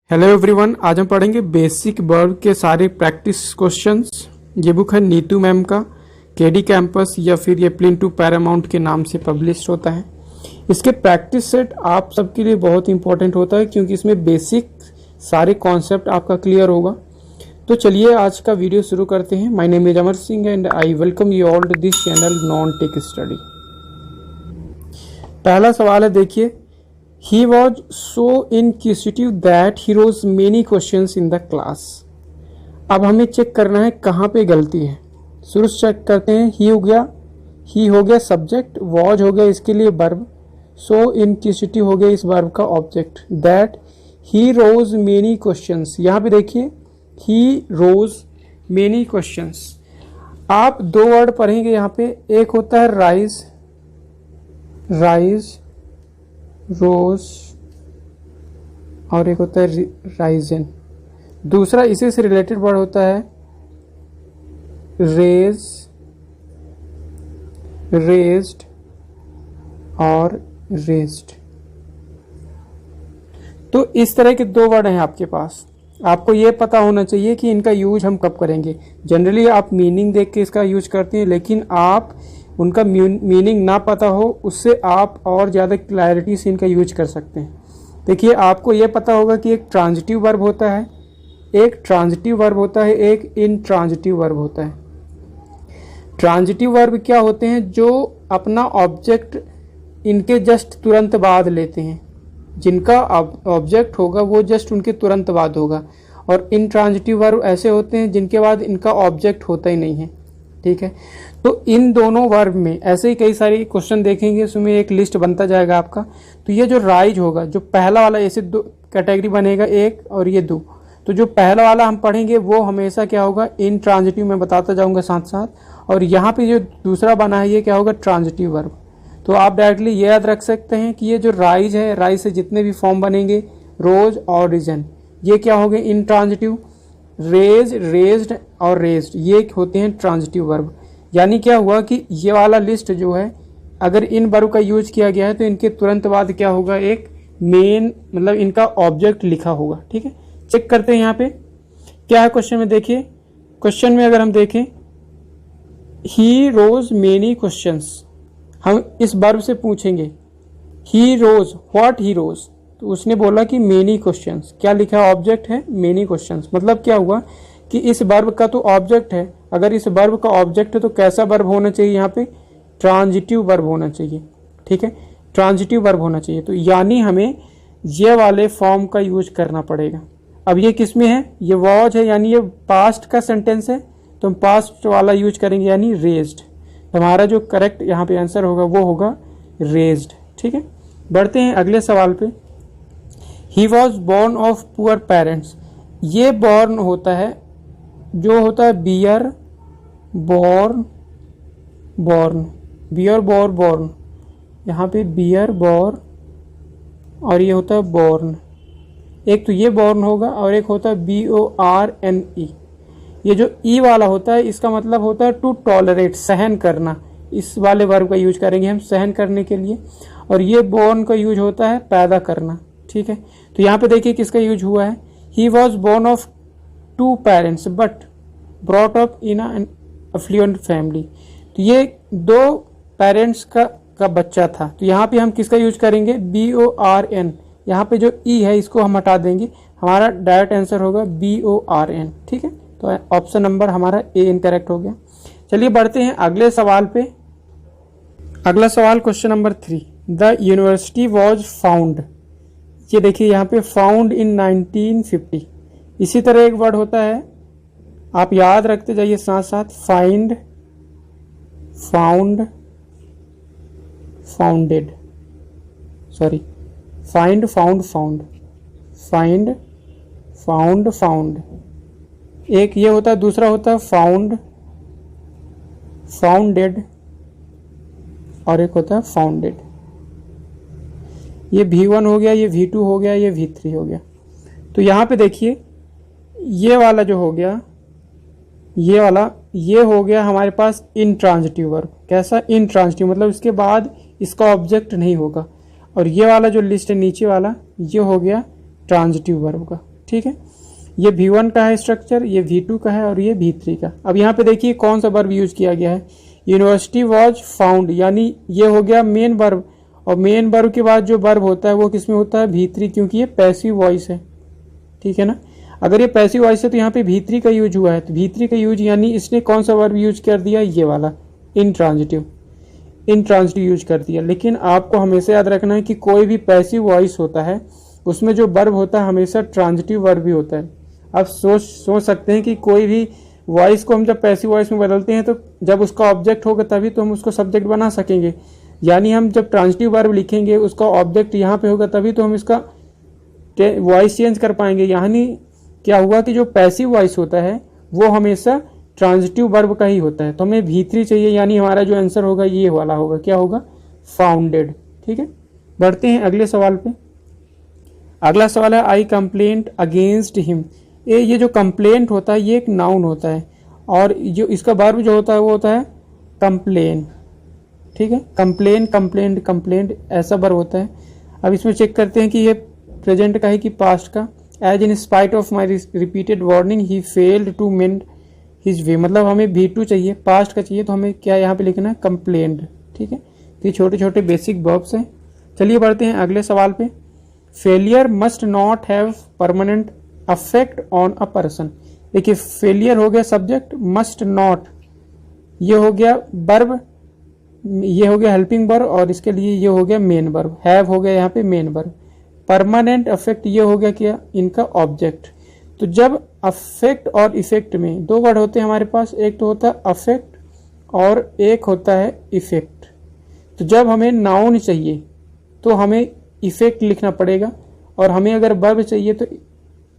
Hello everyone, आज हम पढ़ेंगे बेसिक वर्ब के सारे प्रैक्टिस क्वेश्चंस। ये बुक है नीतू मैम का, केडी कैंपस या फिर ये प्लिंटू पैरामाउंट के नाम से पब्लिश होता है। इसके प्रैक्टिस सेट आप सबके लिए बहुत इंपॉर्टेंट होता है क्योंकि इसमें बेसिक सारे कॉन्सेप्ट आपका क्लियर होगा। तो चलिए आज का वीडियो शुरू करते हैं। My name is Amar Singh and I welcome you all to this channel non tech study. पहला सवाल है, देखिए, He was so inquisitive that he rose many questions in the class। अब हमें चेक करना है कहाँ पे गलती है। शुरू से चेक करते हैं। ही हो गया सब्जेक्ट, was हो गया इसके लिए वर्ब, so inquisitive हो गया इस वर्ब का object, that he rose many questions। यहाँ पे देखिए he rose many questions। आप दो वर्ड पढ़ेंगे यहाँ पे, एक होता है rise, रोज, और एक होता है राइजन। दूसरा इसी से रिलेटेड वर्ड होता है रेज्ड और रेज्ड। तो इस तरह के दो वर्ड हैं आपके पास। आपको ये पता होना चाहिए कि इनका यूज हम कब करेंगे। जनरली आप मीनिंग देख के इसका यूज करते हैं, लेकिन आप उनका मीनिंग ना पता हो उससे आप और ज़्यादा क्लैरिटी से इनका यूज कर सकते हैं। देखिए, आपको ये पता होगा कि एक ट्रांजिटिव वर्ब होता है, एक इनट्रांजिटिव वर्ब होता है। ट्रांजिटिव वर्ब क्या होते हैं? जो अपना ऑब्जेक्ट इनके जस्ट तुरंत बाद लेते हैं, जिनका ऑब्जेक्ट होगा वो जस्ट उनके तुरंत बाद होगा। और इनट्रांजिटिव वर्ब ऐसे होते हैं जिनके बाद इनका ऑब्जेक्ट होता ही नहीं है। ठीक है, तो इन दोनों वर्ब में ऐसे ही कई सारे क्वेश्चन देखेंगे, उसमें एक लिस्ट बनता जाएगा आपका। तो ये जो राइज होगा, जो पहला वाला, ऐसे दो कैटेगरी बनेगा, एक और ये दो। तो जो पहला वाला हम पढ़ेंगे वो हमेशा क्या होगा, इन ट्रांजिटिव में बताता जाऊंगा साथ साथ। और यहाँ पे जो दूसरा बना है ये क्या होगा, ट्रांजिटिव वर्ब। तो आप डायरेक्टली ये याद रख सकते हैं कि ये जो राइज है, राइज से जितने भी फॉर्म बनेंगे, रोज और रिजन, ये क्या हो गए, इन ट्रांजिटिव। रेज्ड और रेज्ड ये होते हैं ट्रांजिटिव वर्ब। यानी क्या हुआ कि ये वाला लिस्ट जो है, अगर इन वर्ब का यूज किया गया है तो इनके तुरंत बाद क्या होगा, एक मेन, मतलब इनका ऑब्जेक्ट लिखा होगा। ठीक है, चेक करते हैं यहाँ पे क्या है क्वेश्चन में। देखिए, क्वेश्चन में अगर हम देखें, ही रोज मेनी क्वेश्चंस, हम इस वर्ब से पूछेंगे ही रोज, व्हाट ही रोज। तो उसने बोला कि मेनी क्वेश्चंस, क्या लिखा है, ऑब्जेक्ट है मेनी क्वेश्चंस। मतलब क्या हुआ कि इस वर्ब का तो ऑब्जेक्ट है। अगर इस वर्ब का ऑब्जेक्ट है तो कैसा वर्ब होना चाहिए, यहाँ पे ट्रांजिटिव वर्ब होना चाहिए। ठीक है, ट्रांजिटिव वर्ब होना चाहिए। तो यानी हमें ये वाले फॉर्म का यूज करना पड़ेगा। अब ये किस में है, ये वॉज है, यानी ये पास्ट का सेंटेंस है, तो हम पास्ट वाला यूज करेंगे, यानी रेज्ड। हमारा जो करेक्ट यहाँ पे आंसर होगा वो होगा रेज्ड। ठीक है, बढ़ते हैं अगले सवाल पे। He was born of poor parents. ये बॉर्न होता है, जो होता है बियर बॉर्न, यहाँ पे बियर बॉर्न और ये होता है बॉर्न। एक तो ये बॉर्न होगा और एक होता है BORNE। ये जो ई वाला होता है इसका मतलब होता है टू टॉलरेट, सहन करना। इस वाले वर्ब का यूज करेंगे हम सहन करने के लिए। और ये बॉर्न का यूज होता है पैदा करना। ठीक है, तो यहाँ पे देखिए किसका यूज हुआ है, he was born of 2 parents but brought up in an affluent family. तो ये 2 पेरेंट्स का बच्चा था। तो यहाँ पे हम किसका यूज करेंगे, BORN। यहाँ पे जो ई है इसको हम हटा देंगे, हमारा डायरेक्ट आंसर होगा BORN। ठीक है, तो ऑप्शन नंबर हमारा ए इनकरेक्ट हो गया। चलिए बढ़ते हैं अगले सवाल पे। अगला सवाल question number 3, the university was found. ये देखिए यहाँ पे फाउंड इन 1950। इसी तरह एक वर्ड होता है, आप याद रखते जाइए साथ साथ, find, found, founded, sorry, find, found, found, find, found, found. एक ये होता है, दूसरा होता है फाउंड, फाउंडेड, और एक होता है फाउंडेड। ये V1 हो गया, ये V2 हो गया, ये V3 हो गया। तो यहाँ पे देखिए ये वाला जो हो गया, ये वाला, ये हो गया हमारे पास इनट्रांजिटिव वर्ब। कैसा, इनट्रांजिटिव, मतलब इसके बाद इसका ऑब्जेक्ट नहीं होगा। और ये वाला जो लिस्ट है नीचे वाला, ये हो गया ट्रांजिटिव वर्ब का। ठीक है। ये V1 का है स्ट्रक्चर, ये V2 का है और ये V3 का। अब यहाँ पे देखिए कौन सा वर्ब यूज किया गया है, यूनिवर्सिटी वॉज फाउंड, यानी ये हो गया मेन वर्ब, और मेन वर्ब के बाद जो वर्ब होता है वो किस में होता है, V3, क्योंकि ये पैसिव वॉइस है, ठीक है ना। अगर ये पैसिव वॉइस है तो यहाँ पे V3 का यूज हुआ है, तो V3 का यूज यानी इसने कौन सा वर्ब यूज कर दिया, ये वाला इंट्रांजिटिव यूज कर दिया। लेकिन आपको हमेशा याद रखना है कि कोई भी पैसिव वॉइस होता है उसमें जो वर्ब होता है हमेशा ट्रांजिटिव वर्ब भी होता है। आप सोच सकते हैं कि कोई भी वॉइस को हम जब पैसिव वॉइस में बदलते हैं तो जब उसका ऑब्जेक्ट होगा तभी तो हम उसको सब्जेक्ट बना सकेंगे, यानी हम जब ट्रांजिटिव वर्ब लिखेंगे उसका ऑब्जेक्ट यहाँ पे होगा तभी तो हम इसका वॉइस चेंज कर पाएंगे। यानी क्या हुआ कि जो पैसिव वॉइस होता है वो हमेशा ट्रांजिटिव वर्ब का ही होता है। तो हमें V3 चाहिए, यानी हमारा जो आंसर होगा ये वाला होगा, क्या होगा, फाउंडेड, ठीक है। बढ़ते हैं अगले सवाल पे। अगला सवाल है आई कंप्लेंट अगेंस्ट हिम। ये जो कंप्लेंट होता है ये एक नाउन होता है और जो इसका वर्ब जो होता है वो होता है कंप्लेन, ठीक है। कंप्लेंट ऐसा वर्ब होता है। अब इसमें चेक करते हैं कि ये प्रेजेंट का है कि पास्ट का। As in spite of my repeated warning he failed to mend his way, मतलब हमें V2 चाहिए, पास्ट का चाहिए, तो हमें क्या यहाँ पे लिखना है, कंप्लेंड, ठीक है। ये छोटे छोटे बेसिक वर्ब्स हैं। चलिए बढ़ते हैं अगले सवाल पे। Failure must not have permanent affect on a person. देखिए फेलियर हो गया सब्जेक्ट, मस्ट नॉट ये हो गया वर्ब, ये हो गया हेल्पिंग वर्ब और इसके लिए ये हो गया मेन वर्ब, हैव हो गया यहाँ पे मेन वर्ब। परमानेंट अफेक्ट ये हो गया क्या, इनका ऑब्जेक्ट। तो जब अफेक्ट और इफेक्ट में दो वर्ड होते हैं हमारे पास, एक तो होता है अफेक्ट और एक होता है इफेक्ट। तो जब हमें नाउन चाहिए तो हमें इफेक्ट लिखना पड़ेगा और हमें अगर वर्ब चाहिए तो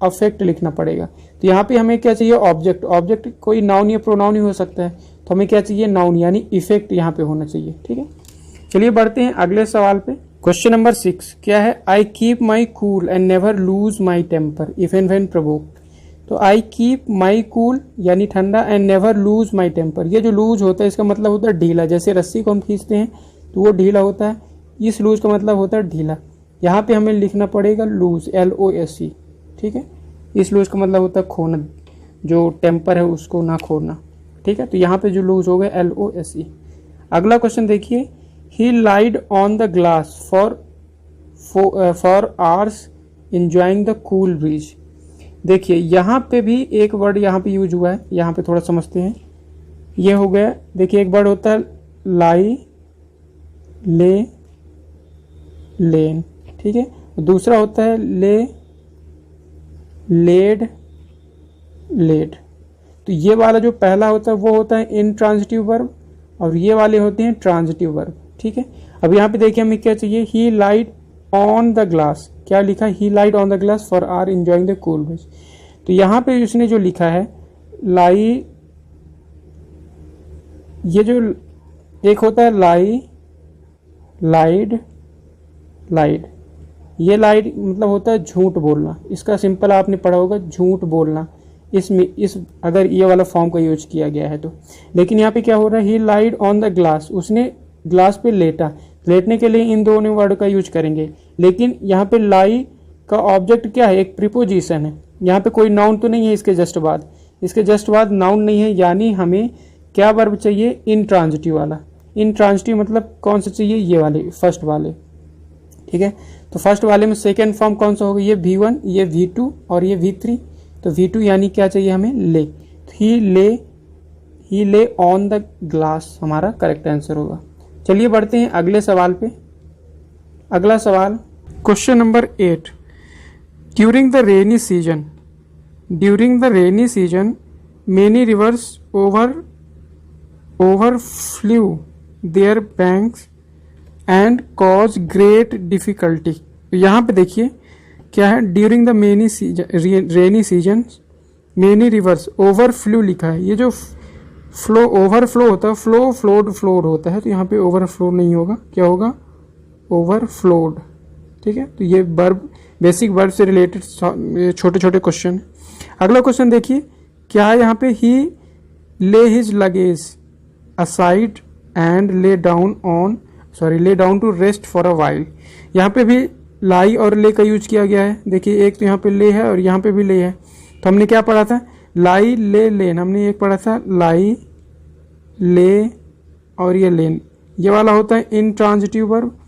अफेक्ट लिखना पड़ेगा। तो यहाँ पे हमें क्या चाहिए, ऑब्जेक्ट। ऑब्जेक्ट कोई नाउन या प्रोनाउन ही हो सकता है, तो हमें क्या चाहिए, नाउन, यानी इफेक्ट यहाँ पे होना चाहिए, ठीक है। चलिए बढ़ते हैं अगले सवाल पे। क्वेश्चन नंबर 6 क्या है, I keep my cool and never lose my temper if and when provoked. तो आई कीप माई कूल यानी ठंडा, and never lose my temper, ये जो लूज होता है इसका मतलब होता है ढीला। जैसे रस्सी को हम खींचते हैं तो वो ढीला होता है, इस लूज का मतलब होता है ढीला। यहाँ पे हमें लिखना पड़ेगा लूज, LOSE, ठीक है। इस लूज का मतलब होता है खोना, जो टेम्पर है उसको ना खोना, ठीक है। तो यहाँ पे जो लूज हो गया LOSE। अगला क्वेश्चन देखिए, he lied on the glass for hours enjoying the cool breeze. देखिए यहाँ पे भी एक वर्ड यहाँ पे यूज हुआ है, यहाँ पे थोड़ा समझते हैं। ये हो गया, देखिए एक वर्ड होता है लाई, ले, लेन, ठीक है। दूसरा होता है ले, लेड, लेड। तो ये वाला जो पहला होता है वो होता है इनट्रांजिटिव वर्ब और ये वाले होते हैं ट्रांजिटिव वर्ब, ठीक है। अब यहाँ पे देखिए हमें क्या चाहिए, he lied on the glass, क्या लिखा है, he lied on the glass for hours enjoying the cool breeze. तो यहाँ पे उसने जो लिखा है लाई, ये जो एक होता है लाई, लाइड, लाइड, ये लाइड मतलब होता है झूठ बोलना। इसका सिंपल आपने पढ़ा होगा, झूठ बोलना। इसमें इस अगर ये वाला फॉर्म का यूज किया गया है तो। लेकिन यहाँ पे क्या हो रहा है, he lied on the glass, उसने ग्लास पे लेटा। लेटने के लिए इन दोनों वर्ड का यूज करेंगे, लेकिन यहाँ पे लाई का ऑब्जेक्ट क्या है, एक प्रीपोजिशन है। यहाँ पे कोई नाउन तो नहीं है इसके जस्ट बाद, इसके जस्ट बाद नाउन नहीं है, यानी हमें क्या वर्ब चाहिए, इनट्रांजिटिव वाला। इनट्रांजिटिव मतलब कौन सा चाहिए, ये वाले, फर्स्ट वाले, ठीक है। तो फर्स्ट वाले में सेकेंड फॉर्म कौन सा होगा, ये V1, ये V2 और ये V3। तो V2 यानी क्या चाहिए हमें, ले। ही ले ऑन द ग्लास हमारा करेक्ट आंसर होगा। चलिए बढ़ते हैं अगले सवाल पे। अगला सवाल question number 8, during the rainy season many reverse overflew their banks and cause great difficulty। यहाँ पे देखिए क्या है, during the rainy season many rivers, overflew लिखा है। ये जो फ्लो, ओवरफ्लो होता है, फ्लोड होता है, तो यहाँ पे ओवरफ्लो नहीं होगा, क्या होगा, ओवरफ्लोड, ठीक है। तो ये वर्ब, बेसिक वर्ब से रिलेटेड छोटे छोटे क्वेश्चन। अगला क्वेश्चन देखिए क्या है यहाँ पे, ही ले his luggage aside and lay down to rest for a while। यहाँ पे भी लाई और ले का यूज किया गया है। देखिए एक तो यहाँ पे ले है और यहाँ पे भी ले है, तो हमने क्या पढ़ा था, लाई ले लेन, हमने एक पढ़ा था लाई ले और ये लेन, ये वाला होता है इंट्रांजिटिव वर्ब,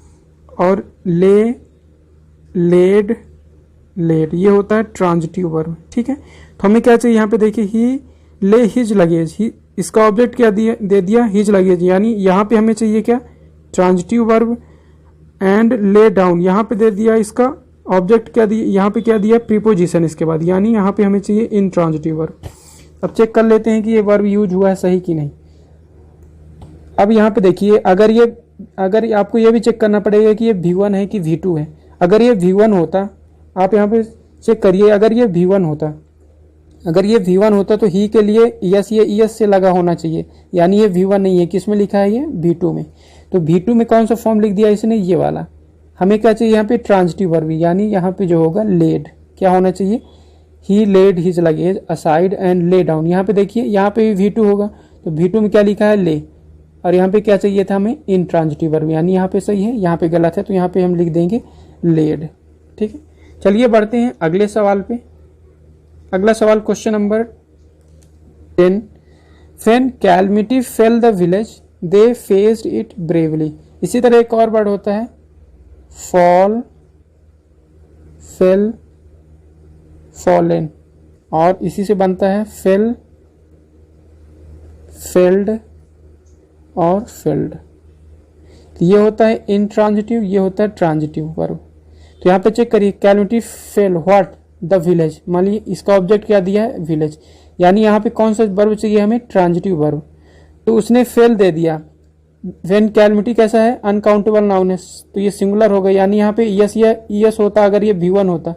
और ले लेड लेड ये होता है ट्रांजिटिव वर्ब। ठीक है, तो हमें क्या चाहिए यहाँ पे, देखिए ही ले हिज लगेज, ही इसका ऑब्जेक्ट क्या दिया, दे दिया हिज लगेज, यानी यहाँ पे हमें चाहिए क्या, transitive verb. And lay down यहाँ पे दे दिया, इसका ऑब्जेक्ट क्या दिया, यहाँ पे क्या दिया, प्रीपोजिशन इसके बाद, यानी यहाँ पे हमें चाहिए इंट्रांजिटिव वर्ब। अब चेक कर लेते हैं कि ये वर्ब यूज हुआ है सही कि नहीं। अब यहाँ पे देखिए, अगर आपको ये भी चेक करना पड़ेगा कि ये V1 है कि V2 है। अगर ये V1 होता, आप यहाँ पे चेक करिए, अगर ये V1 होता तो ही के लिए यस, ये यस से लगा होना चाहिए, यानी ये V1 नहीं है, किस में लिखा है, ये V2 में। तो V2 में कौन सा फॉर्म लिख दिया इसने, ये वाला। हमें क्या चाहिए यहाँ पे, ट्रांजिटिव वर्ब, यानी यहाँ पे जो होगा लेड, क्या होना चाहिए, he laid his luggage aside and lay down. यहाँ पे देखिए, यहाँ पे भी V2 होगा, तो V2 में क्या लिखा है, ले, और यहाँ पे क्या चाहिए था हमें, इंट्रांजिटिव वर्ब, यानी यहाँ पे सही है, यहाँ पे गलत है, तो यहाँ पे हम लिख देंगे लेड। ठीक है, चलिए बढ़ते हैं अगले सवाल पे। अगला सवाल question number 10, when calamity fail the village they faced it bravely. इसी तरह एक और वर्ड होता है फॉल, फेल, फॉलन, और इसी से बनता है फेल, फेल्ड और फेल्ड। ये होता है इंट्रांजिटिव, ये होता है ट्रांजिटिव वर्ब। तो यहाँ पे चेक करिए, calamity fail what the village, मान लीजिए इसका ऑब्जेक्ट क्या दिया है, विलेज, यानी यहाँ पे कौन सा वर्ब चाहिए हमें, ट्रांजिटिव वर्ब, तो उसने फेल दे दिया। व्हेन कैलमिटी कैसा है, अनकाउंटेबल नाउन है, तो ये सिंगुलर हो गया, यानी यहाँ पे यस या यस होता, अगर ये V1 होता,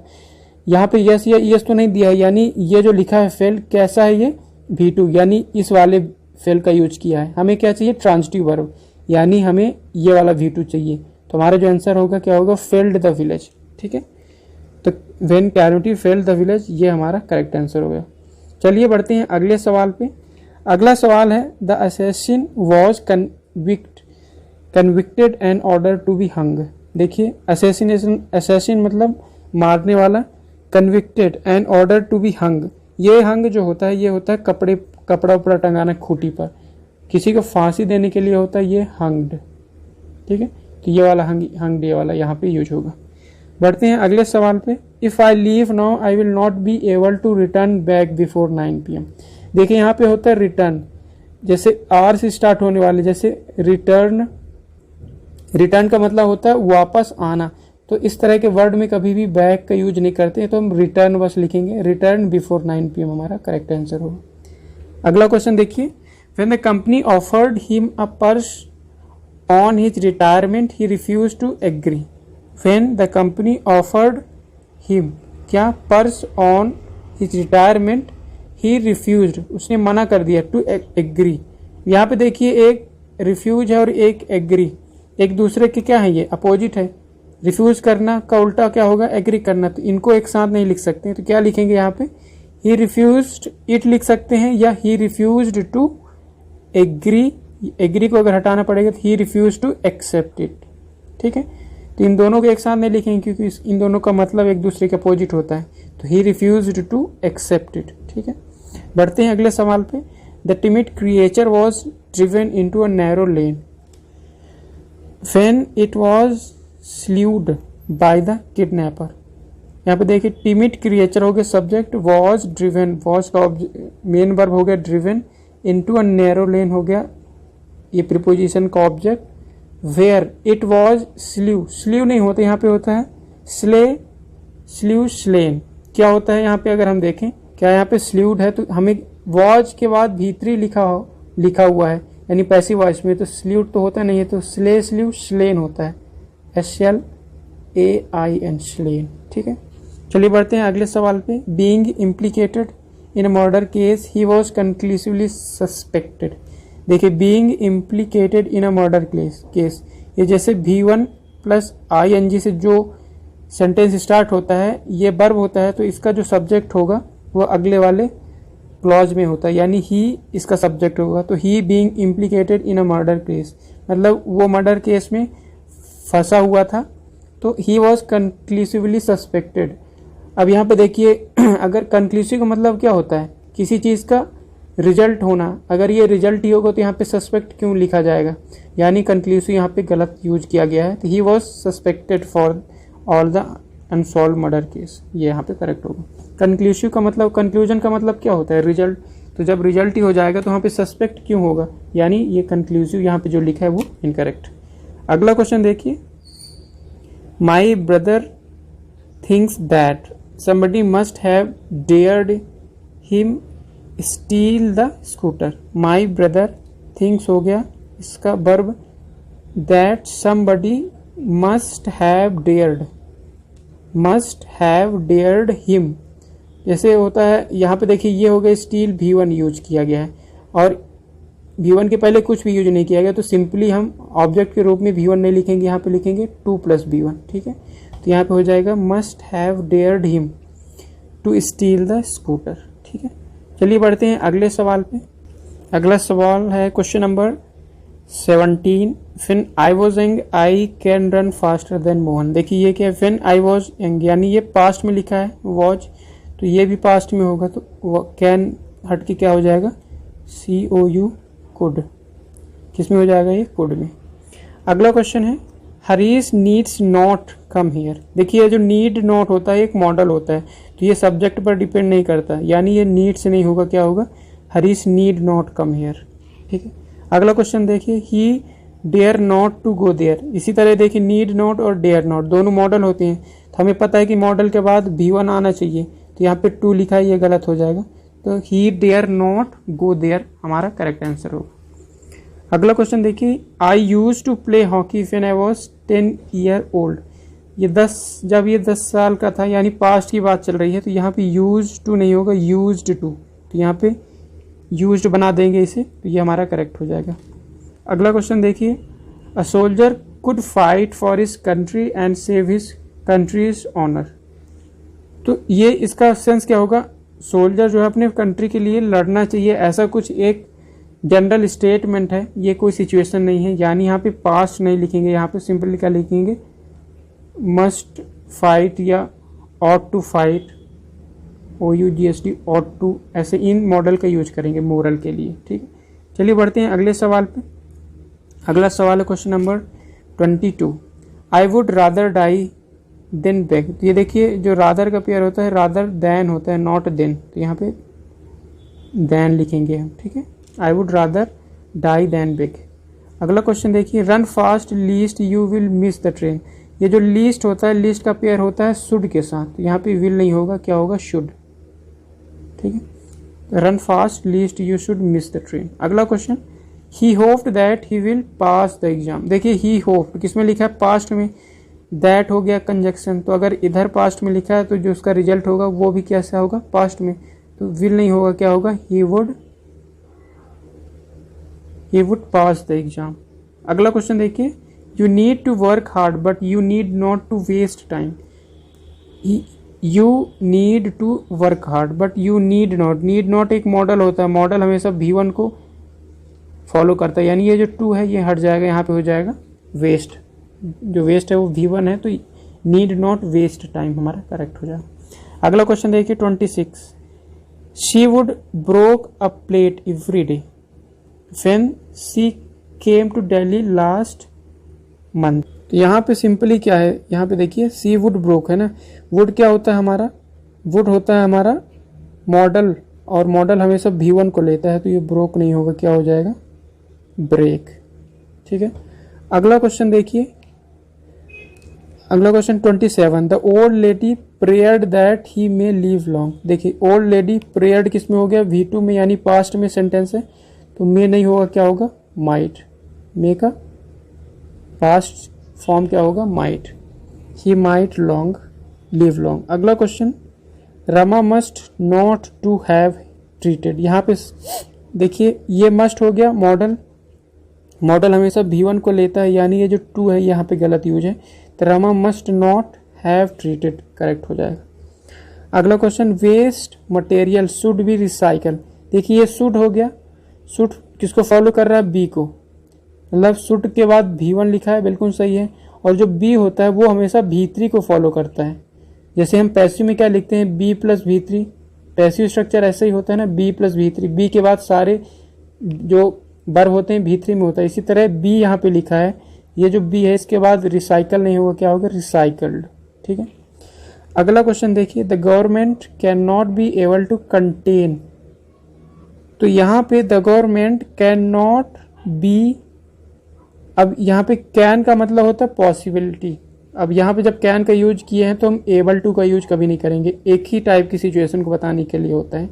यहाँ पे यस या यस तो नहीं दिया है, यानी ये जो लिखा है फेल कैसा है, ये V2, यानी इस वाले फेल का यूज किया है। हमें क्या चाहिए, ट्रांजिटिव वर्ब, यानी हमें ये वाला V2 चाहिए, तो हमारा जो आंसर होगा क्या होगा, फेल्ड द विलेज। ठीक है, तो when calamity failed the village, ये हमारा करेक्ट आंसर हो गया। चलिए बढ़ते हैं अगले सवाल पे। अगला सवाल है, the assassin was convicted and order to be hung. देखिए असैसिन मतलब मारने वाला, convicted and order to be hung, ये हंग जो होता है, ये होता है कपड़ा उपड़ा टंगाना खूंटी पर, किसी को फांसी देने के लिए होता है ये हंग्ड। ठीक है, तो ये वाला हंग्ड, ये वाला यहाँ पे यूज होगा। बढ़ते हैं अगले सवाल पे। If I leave now I will not be able to return back before 9 PM। देखिए यहाँ पे होता है रिटर्न, जैसे आर से स्टार्ट होने वाले, जैसे रिटर्न का मतलब होता है वापस आना, तो इस तरह के वर्ड में कभी भी बैक का यूज नहीं करते हैं, तो हम रिटर्न बस लिखेंगे, रिटर्न बिफोर 9 PM हमारा करेक्ट आंसर होगा। अगला क्वेश्चन देखिए, when the company offered him a purse on his retirement he refuse to agree. When the company offered him क्या purse on his retirement he refused, उसने मना कर दिया, to agree. यहाँ पे देखिए एक रिफ्यूज है और एक एग्री, एक दूसरे के क्या है, ये अपोजिट है। रिफ्यूज करना का उल्टा क्या होगा, एग्री करना, तो इनको एक साथ नहीं लिख सकते, तो क्या लिखेंगे यहाँ पे, ही रिफ्यूज्ड इट लिख सकते हैं, या he refused to agree, agree को अगर हटाना पड़ेगा तो he refuse to accept it. ठीक है, तो इन दोनों को एक साथ नहीं लिखेंगे क्योंकि इन दोनों का मतलब एक दूसरे के अपोजिट होता है, तो he refused to accept it. ठीक है, बढ़ते हैं अगले सवाल पे। The timid creature was driven into a narrow lane when it was slewed by the kidnapper. यहाँ पे देखिए टिमिड क्रिएचर हो गया सब्जेक्ट, वॉज ड्रिवन, वॉज का मेन वर्ब हो गया driven, into a narrow lane हो गया ये प्रीपोजिशन का object, where it was slew, slew नहीं होता, यहाँ पे होता है स्ले, स्ल्यू स्लेन। क्या होता है यहाँ पे, अगर हम देखें क्या यहाँ पे स्ल्यूड है, तो हमें वॉज के बाद भीतरी लिखा हुआ है, यानी पैसिव वॉइस में, तो स्ल्यूड तो होता नहीं है, तो स्ले स्ल्यू स्लेन होता है, SLAIN स्लेन। ठीक है, चलिए बढ़ते हैं अगले सवाल पे। Being implicated in a murder case he was conclusively suspected. देखिए being implicated in a murder case, ये जैसे V1 प्लस ING से जो सेंटेंस स्टार्ट होता है, ये वर्ब होता है, तो इसका जो सब्जेक्ट होगा वो अगले वाले क्लॉज में होता है, यानी ही इसका सब्जेक्ट होगा। तो he being implicated in a murder case मतलब वो मर्डर केस में फंसा हुआ था, तो ही वॉज कंक्लूसिवली सस्पेक्टेड। अब यहाँ पे देखिए अगर कंक्लूसिव का मतलब क्या होता है, किसी चीज़ का रिजल्ट होना। अगर ये रिजल्ट ही होगा तो यहाँ पे सस्पेक्ट क्यों लिखा जाएगा, यानी कंक्लूसिव यहाँ पे गलत यूज किया गया है। तो he was suspected for all the unsolve murder case, ये यहाँ पे करेक्ट होगा। कंक्लूसिव का मतलब, कंक्लूजन का मतलब क्या होता है, रिजल्ट। तो जब रिजल्ट ही हो जाएगा तो यहाँ पे सस्पेक्ट क्यों होगा, यानी ये कंक्लूसिव यहाँ पे जो लिखा है वो इनकरेक्ट। अगला क्वेश्चन देखिए, my brother thinks that somebody must have dared him steal the scooter। my brother thinks हो गया इसका verb, that somebody must have dared him। जैसे होता है यहाँ पे देखिए, ये हो गया स्टील, V1 यूज किया गया है और V1 के पहले कुछ भी यूज नहीं किया गया, तो सिंपली हम ऑब्जेक्ट के रूप में V1 नहीं लिखेंगे, यहाँ पे लिखेंगे 2 + V1। ठीक है, तो यहाँ पे हो जाएगा must have dared him to steal the scooter. ठीक है, चलिए बढ़ते हैं अगले सवाल पे। अगला सवाल है question number 17, when I was young I can run faster than Mohan. देखिए ये क्या है, व्हेन आई वाज यंग, यानी ये पास्ट में लिखा है वॉज, तो ये भी पास्ट में होगा, तो कैन हट के क्या हो जाएगा, COU कुड। किस में हो जाएगा, ये कुड में। अगला क्वेश्चन है, Harish needs not come here. देखिए जो नीड नॉट होता है एक मॉडल होता है, तो ये सब्जेक्ट पर डिपेंड नहीं करता, यानी ये नीड से नहीं होगा, क्या होगा, Harish need not come here. ठीक है, अगला क्वेश्चन देखिए, he dare not to go there. इसी तरह देखिए नीड नॉट और डेयर नॉट दोनों मॉडल होते हैं, तो हमें पता है कि मॉडल के बाद V1 आना चाहिए, तो यहाँ पे 2 लिखा है, ये गलत हो जाएगा, तो he dare not go there हमारा करेक्ट आंसर होगा। अगला क्वेश्चन देखिए, I use to play hockey when I was 10 year old. जब ये 10 साल का था, यानी पास्ट की बात चल रही है, तो यहाँ पे यूज टू नहीं होगा, यूज्ड टू, तो यहाँ पे यूज्ड बना देंगे इसे, तो ये हमारा करेक्ट हो जाएगा। अगला क्वेश्चन देखिए, a soldier could fight for his country and save his country's honour. तो ये इसका सेंस क्या होगा, सोल्जर जो है अपने कंट्री के लिए लड़ना चाहिए, ऐसा कुछ एक जनरल स्टेटमेंट है, ये कोई सिचुएशन नहीं है, यानी यहाँ पे पास्ट नहीं लिखेंगे, यहाँ पे सिंपली क्या लिखेंगे, मस्ट फाइट या ought to fight, OUGST ought to, ऐसे इन मॉडल का यूज करेंगे मोरल के लिए। ठीक है, चलिए बढ़ते हैं अगले सवाल पे। अगला सवाल है question number 22, I would rather die than beg. तो ये देखिए जो रादर का पेयर होता है, रादर देन होता है, नॉट देन, तो यहाँ पे देन लिखेंगे हम। ठीक है, I would rather die than beg. अगला क्वेश्चन देखिए, run fast lest you will miss the train. ये जो लीस्ट होता है, लीस्ट का पेयर होता है शुड के साथ, तो यहाँ पे विल नहीं होगा, क्या होगा, शुड। ठीक है, run fast lest you should miss the train. अगला question, he hoped that he will pass the exam. देखिए ही होप्ड किस में लिखा है, पास्ट में, दैट हो गया कंजक्शन, तो अगर इधर पास्ट में लिखा है तो जो उसका रिजल्ट होगा वो भी कैसा होगा, पास्ट में, तो विल नहीं होगा, क्या होगा, he would pass the exam. अगला क्वेश्चन देखिए, you need to work hard but you need not to waste time. You need to work hard but you need not एक मॉडल होता है, मॉडल हमेशा V1 को फॉलो करता है, यानी ये जो 2 है ये हट जाएगा, यहाँ पे हो जाएगा वेस्ट, जो वेस्ट है वो V1 है, तो नीड नॉट वेस्ट टाइम हमारा करेक्ट हो जाएगा। अगला क्वेश्चन देखिए 26, she would broke a plate every day when she came to Delhi last month. तो यहाँ पे सिंपली क्या है, यहाँ पे देखिए सी वुड ब्रोक है ना, वुड क्या होता है हमारा, वुड होता है हमारा मॉडल, और मॉडल हमेशा V1 को लेता है, तो ये ब्रोक नहीं होगा, क्या हो जाएगा, ब्रेक। ठीक है, अगला क्वेश्चन देखिए, अगला question 27, the old lady prayed that he may live long. देखिए ओल्ड लेडी प्रेयर्ड किस में हो गया, V2 में, यानी पास्ट में सेंटेंस है, तो मे नहीं होगा, क्या होगा, माइट। मे का पास्ट फॉर्म क्या होगा, might, he might long live long. अगला question, Rama must not to have treated. यहाँ पे देखिए ये मस्ट हो गया मॉडल, मॉडल हमेशा V1 को लेता है, यानी ये जो 2 है यहाँ पे गलत यूज है, तो Rama must not have treated correct हो जाएगा। अगला question, waste material should be recycle. देखिए ये शुड हो गया, शुड किसको फॉलो कर रहा है, बी को, मतलब शुड के बाद V1 लिखा है, बिल्कुल सही है, और जो बी होता है वो हमेशा V3 को फॉलो करता है। जैसे हम पैसिव में क्या लिखते हैं, B plus V3, passive structure ऐसे ही होता है ना, B प्लस V3, बी के बाद सारे जो वर्ब होते हैं V3 में होता है। इसी तरह बी यहाँ पे लिखा है, ये जो बी है इसके बाद रिसाइकल नहीं होगा, क्या होगा, रिसाइकल्ड। ठीक है, अगला क्वेश्चन देखिए, the government can not be able to contain. तो यहाँ पे the government can not be, अब यहाँ पे कैन का मतलब होता है पॉसिबिलिटी। अब यहाँ पे जब कैन का यूज किए हैं तो हम एबल टू का यूज कभी नहीं करेंगे, एक ही टाइप की सिचुएशन को बताने के लिए होता है।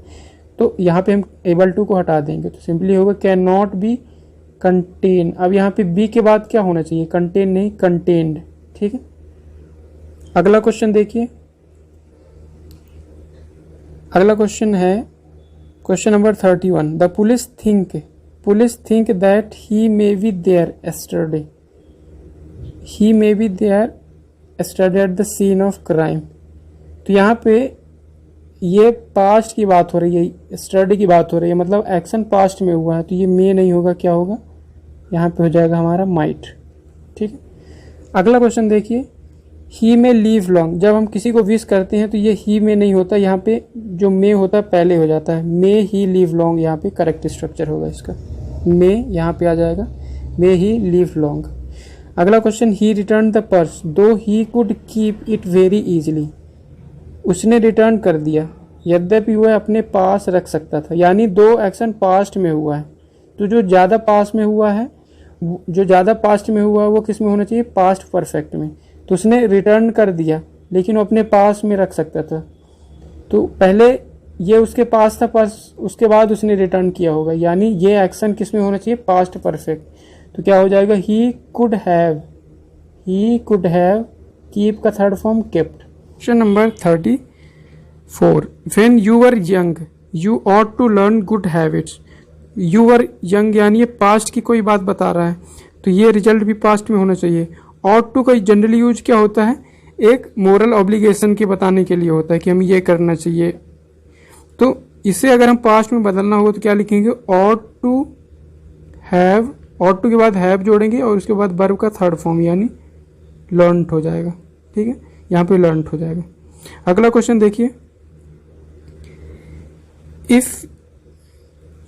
तो यहाँ पे हम एबल टू को हटा देंगे, तो सिंपली होगा कैन नॉट बी कंटेन। अब यहाँ पे बी के बाद क्या होना चाहिए, कंटेन नहीं, कंटेन्ड। ठीक है, अगला क्वेश्चन देखिए, अगला क्वेश्चन है question number 31। The police think that he may be there yesterday, he may be there yesterday at the scene of crime. तो यहाँ पे ये पास्ट की बात हो रही है, एस्टरडे की बात हो रही है, मतलब एक्शन पास्ट में हुआ है, तो ये मे नहीं होगा, क्या होगा, यहाँ पे हो जाएगा हमारा माइट। ठीक है, अगला क्वेश्चन देखिए, ही में लीव लॉन्ग। जब हम किसी को विश करते हैं तो ये ही में नहीं होता, यहाँ पे जो मे होता है पहले हो जाता है, मे ही लीव लॉन्ग, यहाँ पे करेक्ट स्ट्रक्चर होगा इसका, मे यहाँ पे आ जाएगा, मे ही लीव लॉन्ग। अगला question, he return the purse though he could keep it very easily. उसने रिटर्न कर दिया, यद्यपि वह अपने पास रख सकता था। यानी दो एक्शन पास्ट में हुआ है, तो जो ज़्यादा पास्ट में हुआ है, जो ज़्यादा पास्ट में हुआ है वो किस में होना चाहिए, पास्ट परफेक्ट में। तो उसने रिटर्न कर दिया लेकिन वो अपने पास में रख सकता था, तो पहले ये उसके पास था, पास उसके बाद उसने रिटर्न किया होगा, यानी ये एक्शन किस में होना चाहिए, पास्ट परफेक्ट। तो क्या हो जाएगा, ही कुड हैव कीप का third form kept. Question number 34। When you were young you ought to learn good habits. You were young यानी ये पास्ट की कोई बात बता रहा है, तो ये रिजल्ट भी पास्ट में होना चाहिए। ऑट टू का जनरली यूज क्या होता है, एक मोरल ऑब्लिगेशन के बताने के लिए होता है कि हमें ये करना चाहिए। तो इसे अगर हम पास्ट में बदलना होगा तो क्या लिखेंगे, ought to have, ought to के बाद हैव जोड़ेंगे और उसके बाद वर्ब का थर्ड फॉर्म यानी लर्नड हो जाएगा। ठीक है, यहाँ पे लर्नड हो जाएगा। अगला क्वेश्चन देखिए, if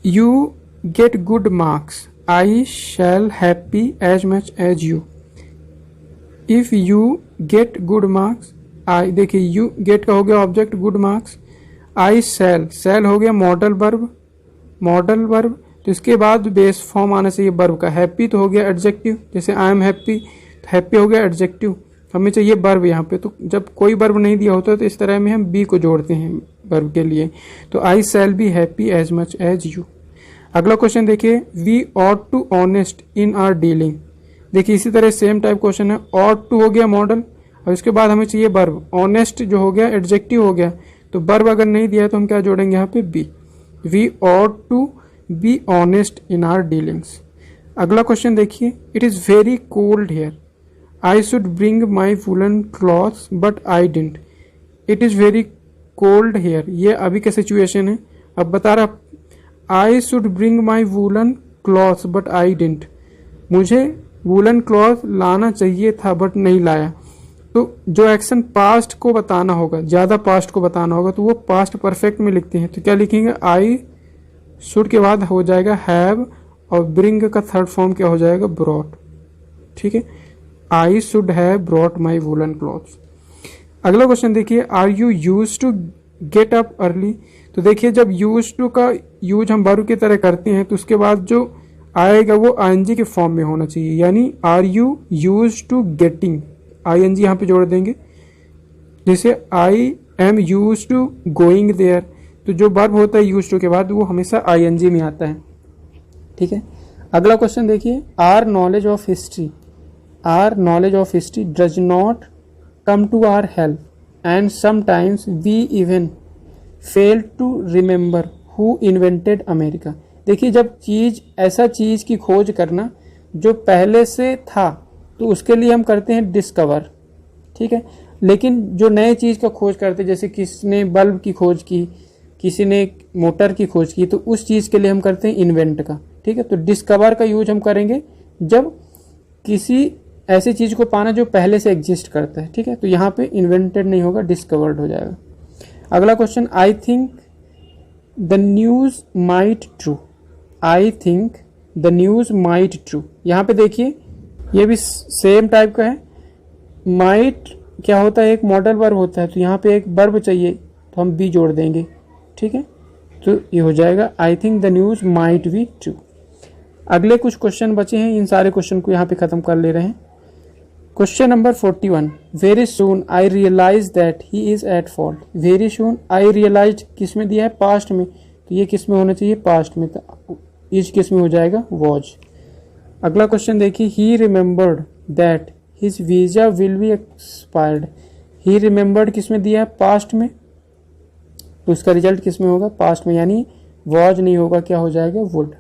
you get good marks I shall happy as much as you. If you get good marks, I, देखिए यू गेट का हो गया object, good marks, I shall हो गया मॉडल वर्ब, तो इसके बाद बेस फॉर्म आना चाहिए वर्ब का। हैप्पी तो हो गया एडजेक्टिव, जैसे आई एम हैप्पी, हैप्पी हो गया एडजेक्टिव, हमें चाहिए वर्ब यहाँ पे। तो जब कोई वर्ब नहीं दिया होता तो इस तरह में हम बी को जोड़ते हैं वर्ब के लिए, तो I shall be happy as much as you. अगला क्वेश्चन देखिए, we ought to honest in our dealing. देखिए इसी तरह सेम टाइप क्वेश्चन है, ऑट टू हो गया मॉडल और इसके बाद हमें चाहिए वर्ब, ऑनेस्ट जो हो गया एडजेक्टिव हो गया, तो वर्ब अगर नहीं दिया तो हम क्या जोड़ेंगे यहाँ पे, be. We ought to be honest in our dealings. अगला क्वेश्चन देखिए, it is very cold here I should bring my woollen clothes but I didn't. It is very cold here, ये अभी का सिचुएशन है। अब बता रहा, I should bring my woollen clothes but I didn't, मुझे वुलन क्लॉथ लाना चाहिए था बट नहीं लाया। तो जो एक्शन पास्ट को बताना होगा, ज़्यादा पास्ट को बताना होगा, तो वो पास्ट परफेक्ट में लिखते हैं। तो क्या लिखेंगे, आई शुड के बाद हो जाएगा हैव और ब्रिंग का थर्ड फॉर्म क्या हो जाएगा, ब्रॉट। ठीक है, I should have brought my woollen clothes. अगला क्वेश्चन देखिए, are you use to get up early. तो देखिए जब यूज टू का यूज हम वर्ब की तरह करते हैं तो उसके बाद जो आएगा वो आईएनजी के फॉर्म में होना चाहिए, यानी are you use to getting, ING यहाँ पे जोड़ देंगे। जैसे I am use to going there, तो जो वर्ब होता है यूज टू के बाद वो हमेशा आईएनजी में आता है। ठीक है, अगला क्वेश्चन देखिए, our knowledge of history does not come to our help and sometimes we even fail to remember who invented America। देखिए जब ऐसा चीज़ की खोज करना जो पहले से था तो उसके लिए हम करते हैं डिस्कवर। ठीक है, लेकिन जो नए चीज़ का खोज करते, जैसे किसने बल्ब की खोज की, किसी ने मोटर की खोज की, तो उस चीज़ के लिए हम करते हैं इन्वेंट का। ठीक है, तो डिस्कवर का यूज हम करेंगे जब किसी ऐसी चीज को पाना जो पहले से एग्जिस्ट करता है, ठीक है। तो यहाँ पे इन्वेंटेड नहीं होगा, डिस्कवर्ड हो जाएगा। अगला question, I think the news might true. I think the news might true, यहाँ पे देखिए ये भी सेम टाइप का है। माइट क्या होता है, एक मॉडल वर्ब होता है, तो यहाँ पे एक वर्ब चाहिए तो हम बी जोड़ देंगे, ठीक है। तो ये हो जाएगा I think the news might be true. अगले कुछ क्वेश्चन बचे हैं, इन सारे क्वेश्चन को यहाँ पे खत्म कर ले रहे हैं। Question number 41, very soon I realise that he is at fault. Very soon I realise किस में दिया है, पास्ट में, तो ये किस में होना चाहिए, पास्ट में। तो इज किस में हो जाएगा, वॉज। अगला क्वेश्चन देखिए, he remembered that his visa will be expired. He remembered किस में दिया है, पास्ट में, तो उसका रिजल्ट किस में होगा, पास्ट में, यानी वॉज नहीं होगा, क्या हो जाएगा, वुड,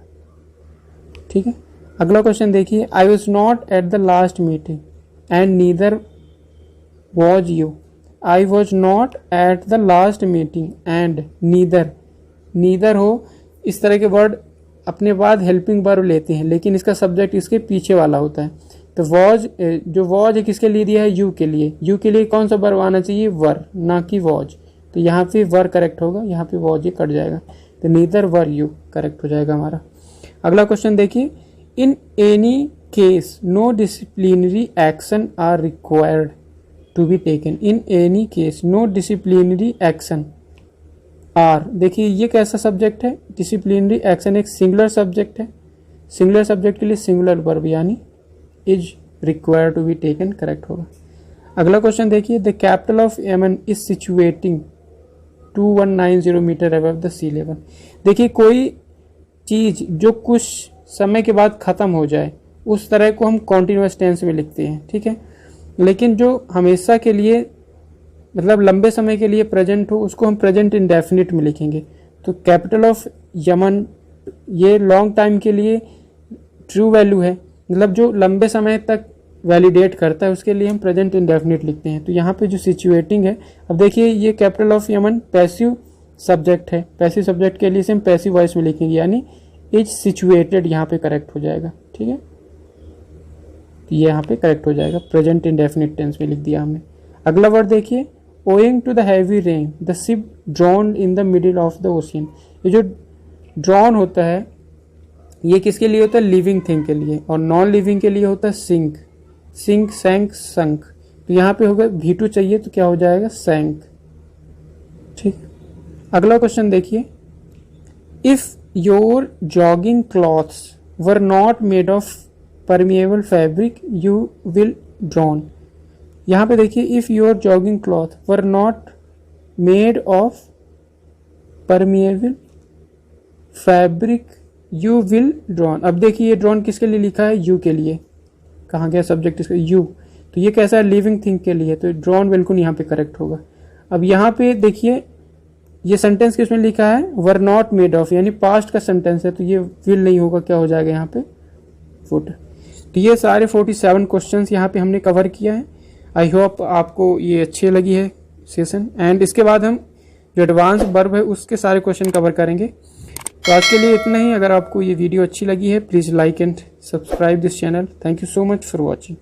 ठीक है। अगला क्वेश्चन देखिए, I was not at the last meeting and neither was you. I was not at the last meeting and neither, neither हो, इस तरह के वर्ड अपने बाद हेल्पिंग वर्ब लेते हैं, लेकिन इसका सब्जेक्ट इसके पीछे वाला होता है। तो वॉज, जो वॉज है किसके लिए दिया है, यू के लिए। यू के लिए कौन सा वर्ब आना चाहिए, वर, ना कि वॉज। तो यहाँ पे वर करेक्ट होगा, यहाँ पे वॉज ही कट जाएगा, तो नीदर वर यू करेक्ट हो जाएगा हमारा। अगला क्वेश्चन देखिए, in any case no disciplinary action are required to be taken. In any case no disciplinary action are, देखिए ये कैसा सब्जेक्ट है, डिसिप्लिनरी एक्शन एक सिंगुलर सब्जेक्ट है। सिंगुलर सब्जेक्ट के लिए सिंगुलर वर्ब यानी is required to be taken correct होगा। अगला क्वेश्चन देखिए, the capital of Yemen is situating 2190 metre above the sea level. देखिए कोई चीज जो कुछ समय के बाद खत्म हो जाए उस तरह को हम कॉन्टिन्यूअस टेंस में लिखते हैं, ठीक है। लेकिन जो हमेशा के लिए मतलब लंबे समय के लिए प्रेजेंट हो उसको हम प्रेजेंट इंडेफिनिट में लिखेंगे। तो कैपिटल ऑफ यमन ये लॉन्ग टाइम के लिए ट्रू वैल्यू है, मतलब जो लंबे समय तक वैलिडेट करता है उसके लिए हम प्रेजेंट इंडेफिनिट लिखते हैं। तो यहाँ पे जो सिचुएटिंग है, अब देखिए ये capital of Yemen passive subject है, पैसिव सब्जेक्ट के लिए से हम पैसिव वॉइस में लिखेंगे, यानी इज सिचुएटेड यहाँ पे करेक्ट हो जाएगा, ठीक है। तो ये यहाँ पे करेक्ट हो जाएगा, प्रेजेंट इंडेफिनिट टेंस में लिख दिया हमने। अगला वर्ड देखिए, owing to the heavy rain the ship drawn in the middle of the ocean. ये जो ड्रॉन होता है ये किसके लिए होता है, लिविंग थिंग के लिए, और नॉन लिविंग के लिए होता है सिंक। सिंक, सैंक, संक। तो यहाँ पे होगा V2 चाहिए तो क्या हो जाएगा, सैंक, ठीक। अगला क्वेश्चन देखिए, if your jogging clothes were not made of permeable fabric you will drawn. यहाँ पे देखिए, if your jogging cloth were not made of permeable fabric you will drawn. अब देखिए ये ड्रॉन किसके लिए लिखा है, यू के लिए। कहाँ गया सब्जेक्ट इसका, यू। तो ये कैसा है, लिविंग थिंग के लिए, तो ड्रॉन बिल्कुल यहाँ पे करेक्ट होगा। अब यहाँ पे देखिए ये सेंटेंस किसमें लिखा है, वर नॉट मेड ऑफ, यानी पास्ट का सेंटेंस है, तो ये विल नहीं होगा, क्या हो जाएगा यहाँ पे, वुड। तो ये सारे 47 क्वेश्चंस यहाँ पे हमने कवर किया है। आई होप आपको ये अच्छी लगी है सेशन, एंड इसके बाद हम जो एडवांस वर्ब है उसके सारे क्वेश्चन कवर करेंगे। तो आज के लिए इतना ही। अगर आपको ये वीडियो अच्छी लगी है please like and subscribe this channel. Thank you so much for watching.